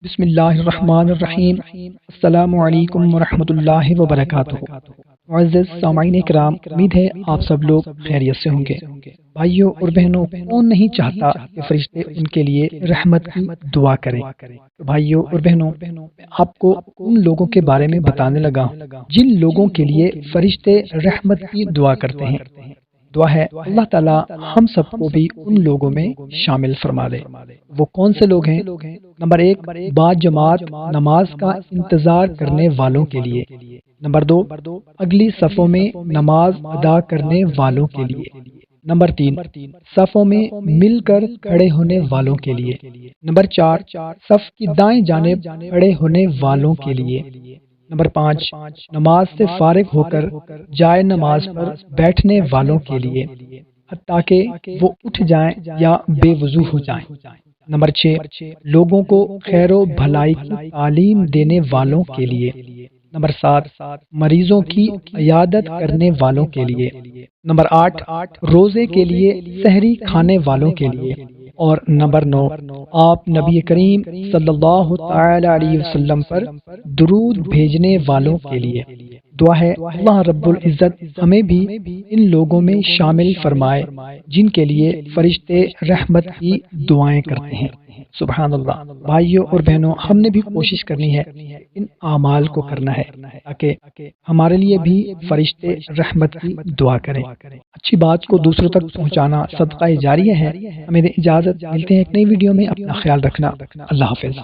بسم اللہ الرحمن الرحیم۔ السلام علیکم ورحمۃ اللہ وبرکاتہ۔ معزز سامعین کرام، امید ہے آپ سب لوگ خیریت سے ہوں گے۔ بھائیوں اور بہنوں، کون نہیں چاہتا کہ فرشتے ان کے لیے رحمت کی دعا کریں؟ تو بھائیوں اور بہنوں، میں آپ کو ان لوگوں کے بارے میں بتانے لگا ہوں جن لوگوں کے لیے فرشتے رحمت کی دعا کرتے ہیں۔ دعا ہے اللہ تعالیٰ ہم سب کو بھی ان لوگوں میں شامل فرما دے۔ وہ کون سے لوگ ہیں؟ نمبر 1، با جماعت نماز کا انتظار کرنے والوں کے لیے۔ نمبر 2، اگلی صفوں میں نماز ادا کرنے والوں کے لیے۔ نمبر 3، صفوں میں مل کر کھڑے ہونے والوں کے لیے۔ نمبر 4، صف کی دائیں جانب کھڑے ہونے والوں کے لیے۔ نمبر 5، نماز سے فارغ ہو کر جائے نماز پر بیٹھنے والوں کے لیے، حتیٰ کہ وہ اٹھ جائیں یا بے وضو ہو جائیں۔ نمبر 6، لوگوں کو خیر و بھلائی کی تعلیم دینے والوں کے لیے۔ نمبر 7، مریضوں کی عیادت کرنے والوں کے لیے۔ نمبر 8، روزے کے لیے سحری کھانے والوں کے لیے۔ اور نمبر 9، آپ نبی کریم صلی اللہ تعالی علیہ وسلم پر درود بھیجنے والوں کے لیے۔ دعا ہے اللہ رب العزت ہمیں بھی ان لوگوں میں شامل فرمائے جن کے لیے فرشتے رحمت کی دعائیں کرتے ہیں۔ سبحان اللہ۔ بھائیوں اور بہنوں، ہم نے بھی کوشش کرنی ہے ان اعمال کو کرنا ہے تاکہ ہمارے لیے بھی فرشتے رحمت کی دعا کریں۔ اچھی بات کو دوسروں تک پہنچانا صدقہ جاریہ ہے۔ ہمیں اجازت، ملتے ہیں ایک نئی ویڈیو میں، اپنا خیال رکھنا۔ اللہ حافظ۔